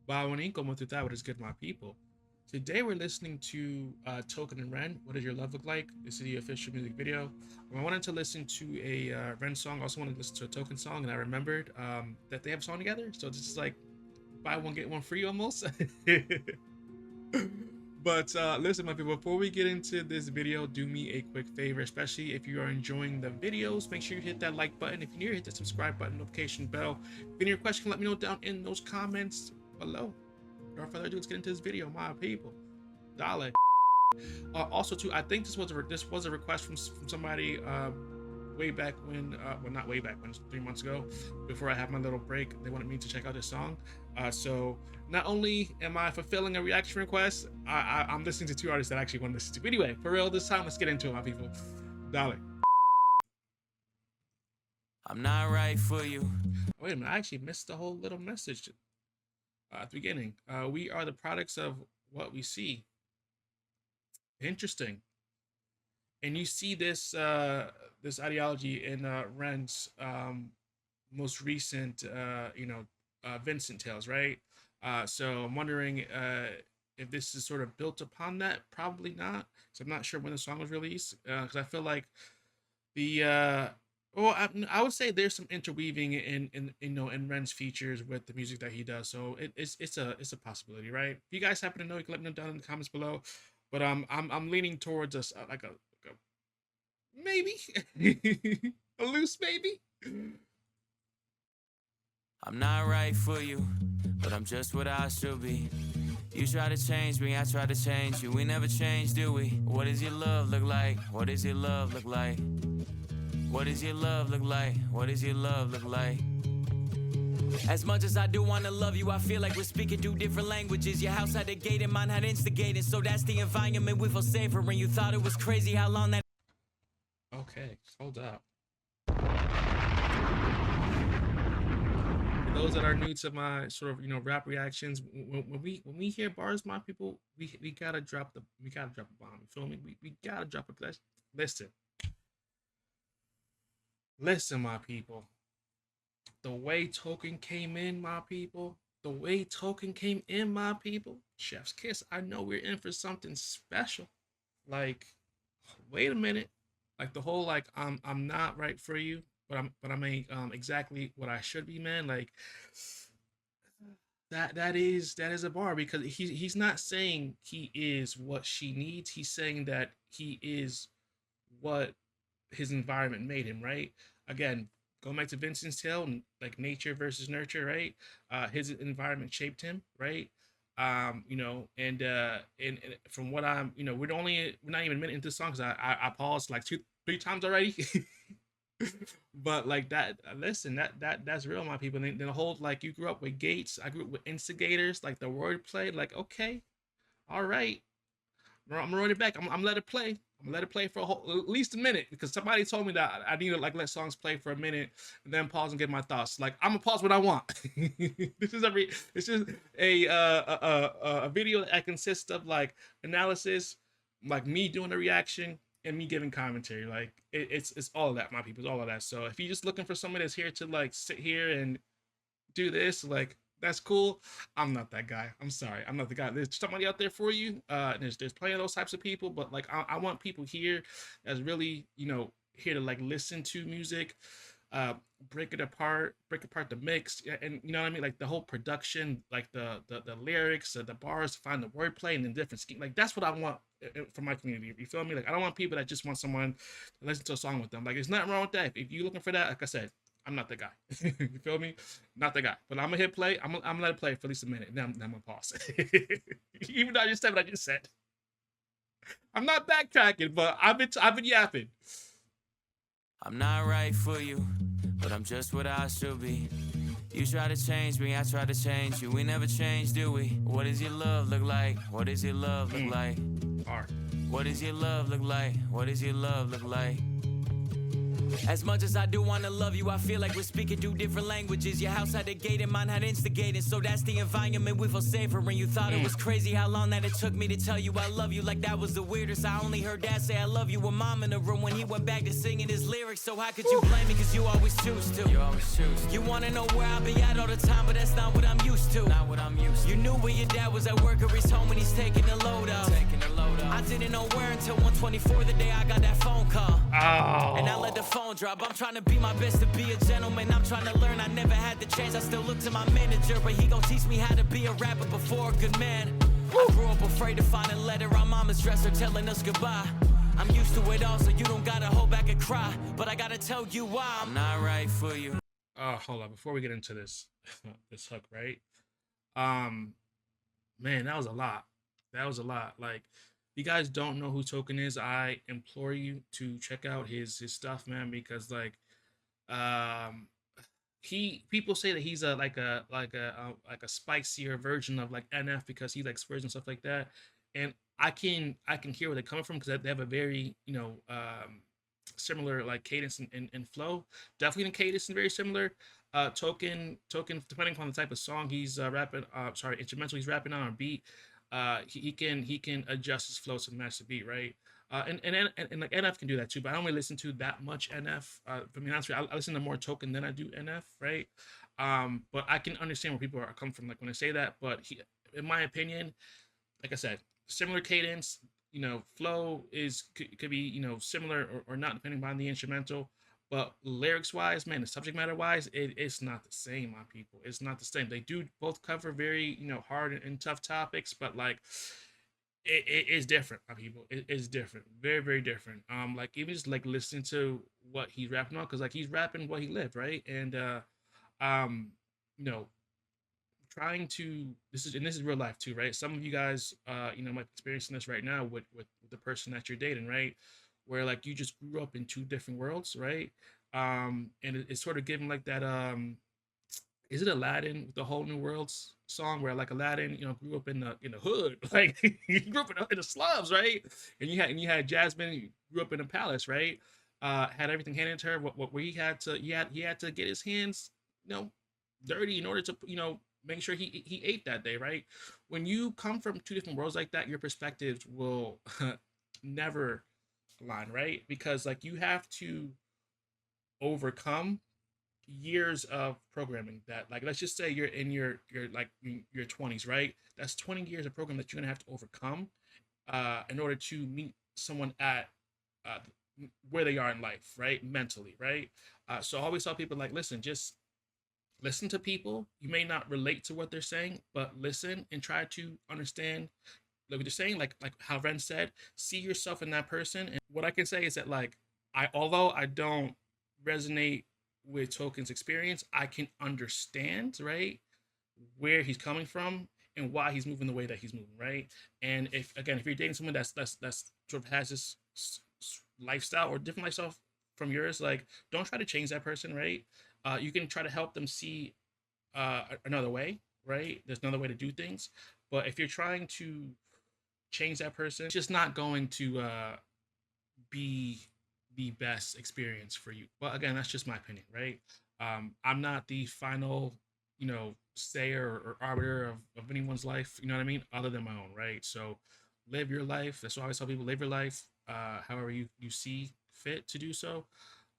Bawani, como tu what is good, my people? Today we're listening to Token and Ren. What does your love look like? This is the official music video. I wanted to listen to a Ren song. I also wanted to listen to a Token song, and I remembered that they have a song together. So this is like buy one get one free almost. But listen, my people, before we get into this video, do me a quick favor, especially if you are enjoying the videos. Make sure you hit that like button. If you're new, hit the subscribe button, notification bell. If any question, let me know down in those comments below. Without further ado, let's get into this video, my people. Dale. Also, too, I think this was a request from somebody way back when, well, not way back when, 3 months ago, before I had my little break. They wanted me to check out this song. So not only am I fulfilling a reaction request, I'm listening to two artists that I actually want to listen to. But anyway, for real, this time, let's get into it, my people. Dale. I'm not right for you. Wait a minute, I actually missed the whole little message at the beginning. We are the products of what we see. Interesting. And you see this ideology in Ren's most recent Vincent Tales, right? So I'm wondering if this is sort of built upon that. Probably not. So I'm not sure when the song was released because I feel like the well, I would say there's some interweaving in Ren's features with the music that he does. So it's a possibility, right? If you guys happen to know, you can let me know down in the comments below. But I'm leaning towards us like a maybe a loose maybe. I'm not right for you, but I'm just what I should be. You try to change me, I try to change you. We never change, do we? What does your love look like? What does your love look like? What does your love look like? What does your love look like? As much as I do wanna love you, I feel like we're speaking two different languages. Your house had a gate and mine had instigated, so that's the environment we feel safer in. You thought it was crazy how long that. Okay, hold up. For those that are new to my sort of rap reactions, when we hear bars, my people, we gotta drop a bomb. You feel me? We gotta drop a listen. Listen, my people. The way Token came in, my people. The way Token came in, my people. Chef's kiss. I know we're in for something special. Like, wait a minute. Like the whole like I'm not right for you, but I'm exactly what I should be, man. Like that is a bar because he's not saying he is what she needs. He's saying that he is what his environment made him, right? Again, going back to Vincent's tale, like nature versus nurture, right? His environment shaped him, right? And from what we're not even a minute into the song because I paused like 2-3 times already. But like that, listen, that's real, my people. And then the whole like you grew up with Gates, I grew up with instigators, like the wordplay, like okay, all right, I'm gonna run it back. I'm gonna let it play. I'm gonna let it play for at least a minute because somebody told me that I need to like let songs play for a minute and then pause and get my thoughts. Like I'm gonna pause what I want. This is a video that consists of like analysis, like me doing a reaction and me giving commentary. Like it's all of that, my people. It's all of that. So if you're just looking for someone that's here to like sit here and do this, like that's cool. I'm not that guy. I'm sorry. I'm not the guy. There's somebody out there for you. There's plenty of those types of people, but like I want people here that's really here to like listen to music, uh, break apart the mix, and you know what I mean, like the whole production, like the lyrics, the bars, find the wordplay and the different scheme. Like that's what I want from my community. You feel me? Like I don't want people that just want someone to listen to a song with them. Like there's nothing wrong with that. If you're looking for that, like I said, I'm not the guy. You feel me? Not the guy. But I'm gonna hit play. I'm gonna let it play for at least a minute. Then I'm gonna pause. Even though I just said what I just said. I'm not backtracking, but I've been yapping. I'm not right for you, but I'm just what I should be. You try to change me, I try to change you. We never change, do we? What does your love look like? What does your love look like? Hard. What does your love look like? What does your love look like? As much as I do wanna love you, I feel like we're speaking two different languages. Your house had a gate and mine had instigated, so that's the environment we feel safer in. You thought it was crazy how long that it took me to tell you I love you, like that was the weirdest. I only heard dad say I love you with mom in the room when he went back to singing his lyrics. So how could you blame me, cause you always choose to. You always choose to. You wanna know where I'll be at all the time, but that's not what I'm used to. Not what I'm used to. You knew where your dad was at work or he's home and he's taking the load up. I didn't know where until 1:24 the day I got that phone call. Oh. And I let the phone drop. I'm trying to be my best to be a gentleman. I'm trying to learn. I never had the chance. I still look to my manager, but he gon' teach me how to be a rapper before a good man. I grew up afraid to find a letter on mama's dresser telling us goodbye. I'm used to it all, so you don't gotta hold back and cry. But I gotta tell you why I'm not right for you. Oh, hold on. Before we get into this, this hook, right? Man, that was a lot. That was a lot. Like, if you guys don't know who Token is, I implore you to check out his stuff, man, because like, um, people say that he's a like a spicier version of like NF because he like swears and stuff like that, and I can hear where they're coming from because they have a very similar like cadence and flow. Definitely the cadence is very similar. Token, depending on the type of song he's rapping, sorry, instrumental he's rapping on or beat, he can adjust his flow to match the beat, right? And like NF can do that too, but I don't really listen to that much NF. For me, honestly, I listen to more Token than I do NF, right? But I can understand where people are come from, like when I say that. But in my opinion, like I said, similar cadence, flow could be similar or not depending on the instrumental. But lyrics wise, man, the subject matter wise, it's not the same, my people. It's not the same. They do both cover very hard and tough topics, but like it is different, my people. It is different, very very different. Like even just like listening to what he's rapping on, because like he's rapping what he lived, right? And um, you know, trying to this is real life too, right? Some of you guys might be experiencing this right now with the person that you're dating, right? Where like you just grew up in two different worlds, right? And it's sort of giving like that is it Aladdin with the whole new worlds song where like Aladdin grew up in the hood, like he grew up in the slums, right? And you had Jasmine who grew up in a palace, right? Had everything handed to her, where he had to get his hands dirty in order to make sure he ate that day, right? When you come from two different worlds like that, your perspectives will never align, right? Because like you have to overcome years of programming that, like, let's just say you're in your 20s, right? That's 20 years of program that you're gonna have to overcome in order to meet someone at uh, where they are in life, right? Mentally, right? So I always tell people like, listen, just listen to people. You may not relate to what they're saying, but listen and try to understand like what they're saying. Like how Ren said, see yourself in that person. And what I can say is that like although I don't resonate with Token's experience, I can understand, right, where he's coming from and why he's moving the way that he's moving, right? And if you're dating someone that's sort of has this lifestyle or different lifestyle from yours, like don't try to change that person, right? You can try to help them see another way, right? There's another way to do things. But if you're trying to change that person, it's just not going to be the best experience for you. But again, that's just my opinion, right? I'm not the final, sayer or arbiter of anyone's life, you know what I mean, other than my own, right? So live your life. That's why I always tell people, live your life however you see fit to do so.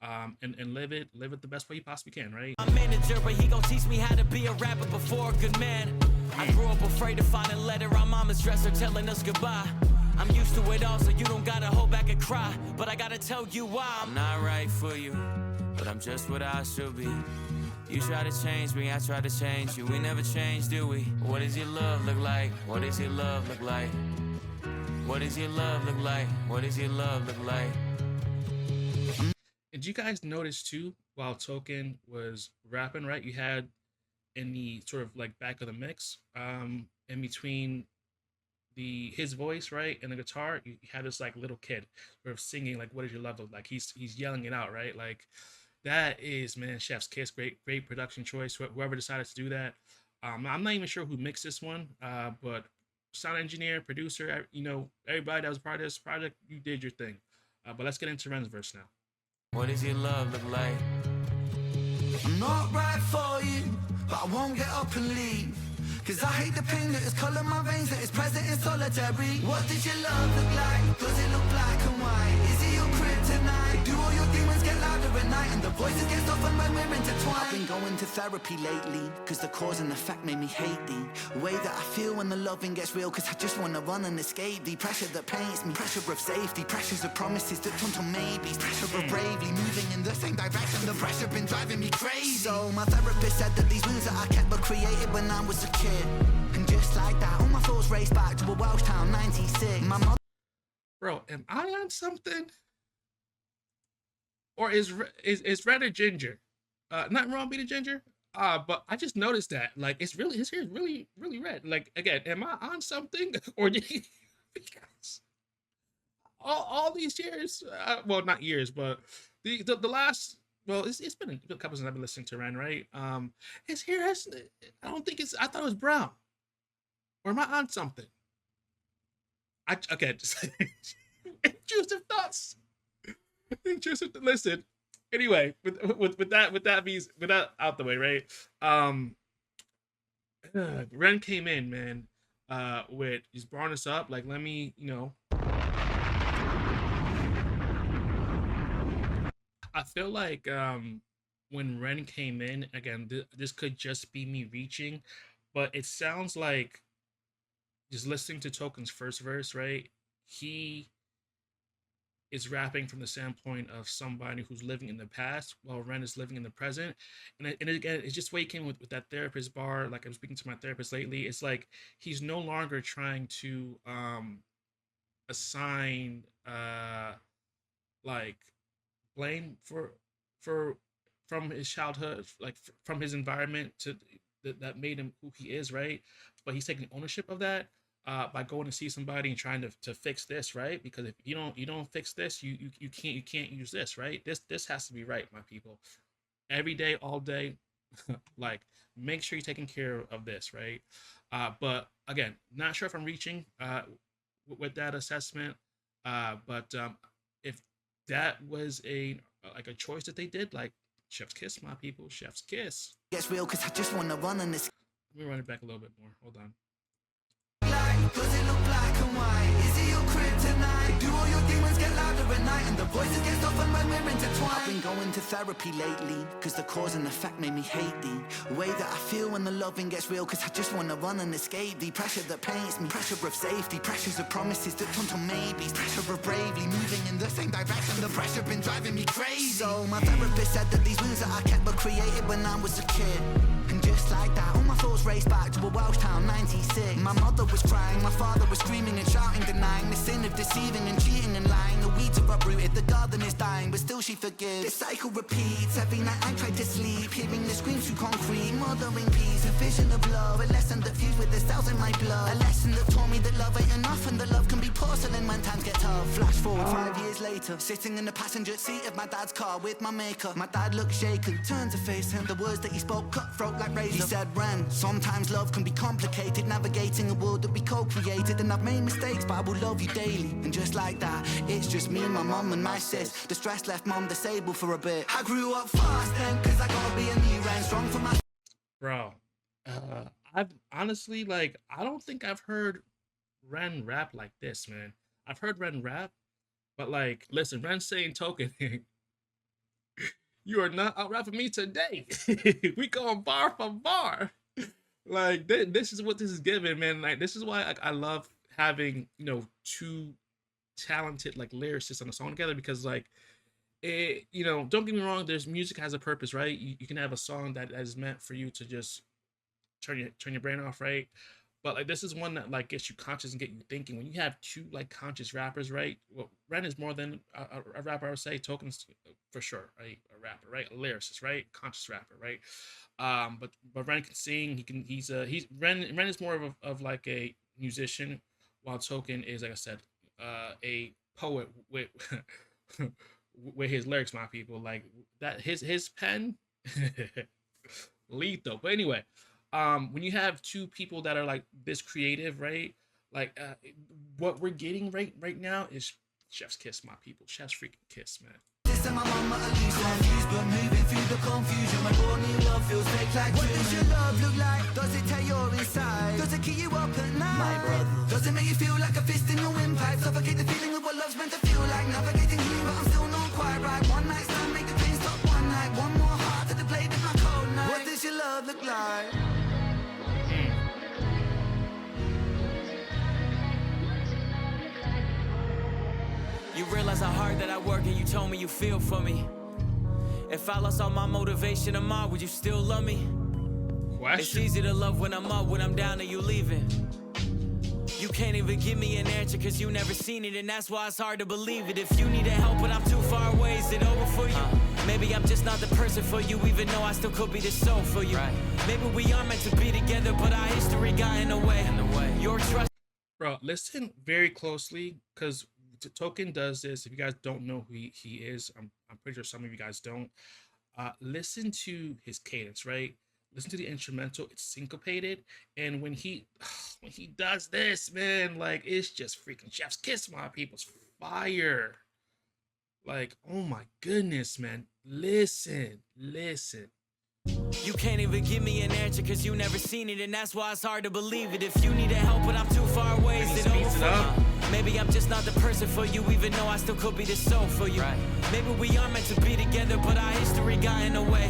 And live it the best way you possibly can, right? My manager, but he gon' teach me how to be a rapper before a good man. I grew up afraid to find a letter on mama's dresser telling us goodbye. I'm used to it all, so you don't gotta hold back and cry. But I gotta tell you why I'm not right for you, but I'm just what I should be. You try to change me, I try to change you. We never change, do we? What does your love look like? What does your love look like? What does your love look like? What does your love look like? And did you guys notice too, while Token was rapping, right? You had in the sort of like back of the mix, in between his voice, right, and the guitar, you had this like little kid sort of singing like, "What is your love look like?" He's yelling it out, right? Like that is, man, chef's kiss. Great production choice. Whoever decided to do that. I'm not even sure who mixed this one, but sound engineer, producer, everybody that was part of this project, you did your thing. But let's get into Ren's verse now. What does your love look like? I'm not right for you, but I won't get up and leave. Cause I hate the pain that is colored my veins, that is present in solitary. What does your love look like? Does it look black and white? Is it your kryptonite? Do all your demons get louder at night and the voices get softened when we're intertwined? I've been going to therapy lately, cause the cause and effect made me hate thee. The way that I feel when the loving gets real, cause I just wanna run and escape thee. Pressure that paints me, pressure of safety, pressures of promises that turn to maybes, pressure of bravely moving in the same direction. The pressure been driving me crazy. So my therapist said that these wounds that I kept were created when I was a kid. And just like that, all my thoughts race back to a Welsh town, 96. My mother... Bro, am I on something? Or is Red a ginger? Not wrong being a ginger. But I just noticed that like his hair is really red. Like again, am I on something? Or did he, because all these years, well not years, but the last, well it's been a couple since I've been listening to Ren, right? His hair has, I don't think it's, I thought it was brown. Or am I on something? Okay, just intrusive thoughts. Intrusive. Listen. Anyway, with that out the way, right? Ren came in, man. With he's brought us up. Like, let me, I feel like when Ren came in again, this could just be me reaching, but it sounds like just listening to Token's first verse, right? He is rapping from the standpoint of somebody who's living in the past while Ren is living in the present. And again, it's just the way he came with that therapist bar. Like I'm speaking to my therapist lately. It's like he's no longer trying to assign like blame for from his childhood, like from his environment to that made him who he is, right? But he's taking ownership of that by going to see somebody and trying to fix this, right? Because if you don't fix this, you can't use this, right? This has to be right, my people. Every day, all day, like make sure you're taking care of this, right? But again, not sure if I'm reaching with that assessment. But if that was a like a choice that they did, like chef's kiss, my people, chef's kiss. Gets real cause I just wanna run and escape. Let me run it back a little bit more. Hold on. Does it look black and white? Is it your kryptonite? Do all your demons get louder at night and the voices get softened when we're intertwined? I've been going to therapy lately, cause the cause and effect made me hate thee. The way that I feel when the loving gets real, cause I just wanna run and escape thee. Pressure that paints me, pressure of safety, pressures of promises that turn to maybes, pressure of bravely moving in the same direction. The pressure been driving me crazy. So my therapist said that these wounds that I kept were created when I was a kid. And just like that, all my thoughts race back to a Welsh town, 96. My mother was crying, my father was screaming and shouting, denying the sin of deceiving and cheating and lying. The weeds are uprooted, the garden is dying, but still she forgives. This cycle repeats, every night I try to sleep, hearing the screams through concrete, mothering peace, a vision of love, a lesson that fused with the cells in my blood, a lesson that taught me that love ain't enough and that love can be porcelain when times get tough. Flash forward 5 years later, sitting in the passenger seat of my dad's car with my maker. My dad looked shaken, turned to face him, the words that he spoke cutthroat like razor. He said, Ren, sometimes love can be complicated, navigating a world that we co-created, and I've made mistakes, but I will love you daily. And just like that, it's just me and my mum and my sis. The stress left mum disabled for a bit. I grew up fast then, cause I gotta be a new Ren, strong for my... Bro, I've honestly, like, I don't think I've heard Ren rap like this, man. I've heard Ren rap, but like, listen, Ren saying Token, you are not out rapping me today. We going bar for bar. Like this is what this is giving, man. Like this is why I love having two talented like lyricists on a song together, because like it, don't get me wrong. There's music has a purpose, right? You can have a song that is meant for you to just turn your brain off, right? But like this is one that like gets you conscious and get you thinking. When you have two like conscious rappers, right? Well, Ren is more than a rapper. I would say Token's for sure, right? A rapper, right? A lyricist, right? Conscious rapper, right? But Ren can sing. He's Ren is more of like a musician, while Token is, like I said, a poet with with his lyrics, my people. Like that his pen lethal. But anyway, when you have two people that are like this creative, right? Like what we're getting right now is chef's kiss, my people. Chef's freaking kiss, man. and my mama Elise. Confused but moving through the confusion. My raw new love feels fake like What does your love look like? Does it tear your inside? Does it keep you up at night? My brother. Does it make you feel like a fist in your windpipe? Suffocate the feeling of what love's meant to feel like. Navigating healing but I'm still not quite right. One night stand, make the pain stop one night. One more heart to the blade of my cold night. What does your love look like? You realize how hard that I work and you told me you feel for me. If I lost all my motivation tomorrow, would you still love me? It's easy to love when I'm up, when I'm down and you leaving. You can't even give me an answer cause you never seen it, and that's why it's hard to believe it. If you need help but I'm too far away, is it over for you? Maybe I'm just not the person for you, even though I still could be the soul for you. Maybe we are meant to be together, but our history got in the way. Your trust. Bro, listen very closely, because Token does this. If you guys don't know who he is, I'm pretty sure some of you guys don't. Listen to his cadence, right? Listen to the instrumental. It's syncopated, and when he does this, man, like, it's just freaking chef's kiss, my people's fire. Like, oh my goodness, man. Listen. You can't even give me an answer cause you never seen it, and that's why it's hard to believe it. If you need help but I'm too far away, is it over for you? Maybe I'm just not the person for you, even though I still could be the soul for you. Maybe we are meant to be together, but our history got in the way.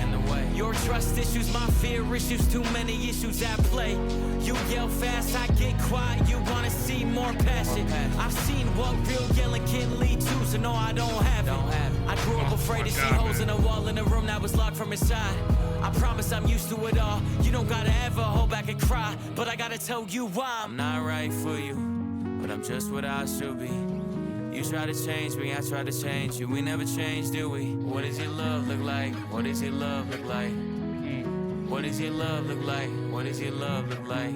Your trust issues, my fear issues, too many issues at play. You yell fast, I get quiet, you wanna see more passion. I've seen what real yelling can lead to, so no, I don't have it. I grew up afraid to see holes in a wall in a room that was locked from inside. I promise I'm used to it all. You don't gotta ever hold back and cry, but I gotta tell you why. I'm not right for you, but I'm just what I should be. You try to change me, I try to change you. We never change, do we? What does your love look like? What does your love look like? What does your love look like? What does your love look like?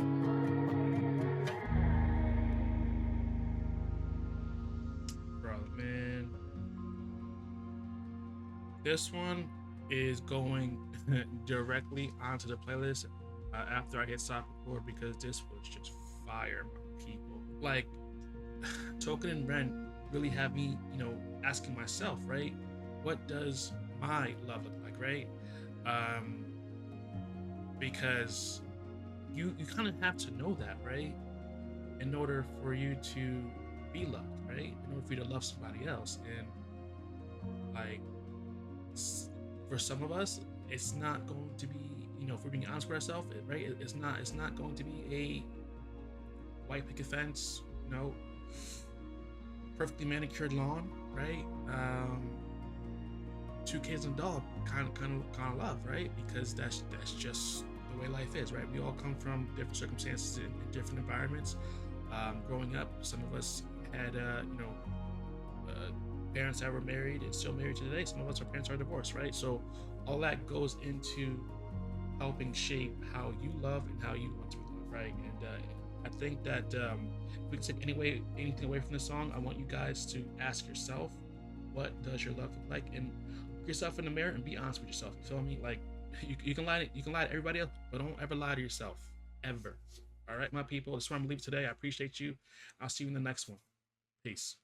Bro, man. This one is going directly onto the playlist after I hit stop record, because this was just fire, my people. Like, Token and Ren really have me, asking myself, right? What does my love look like, right? Because you kind of have to know that, right? In order for you to be loved, right? In order for you to love somebody else. And like, for some of us, it's not going to be, if we're being honest with ourselves, right? It's not going to be a white picket fence, perfectly manicured lawn, right? 2 kids and a dog kind of love, right? Because that's just the way life is, right? We all come from different circumstances in different environments. Growing up, some of us had parents that were married and still married today. Some of us, our parents are divorced, right? So all that goes into helping shape how you love and how you want to be loved, right? And I think that if we can take anything away from this song, I want you guys to ask yourself, what does your love look like? And look yourself in the mirror and be honest with yourself. You feel me? Like, you can lie to everybody else, but don't ever lie to yourself, ever. All right, my people, that's where I'm gonna leave today. I appreciate you. I'll see you in the next one. Peace.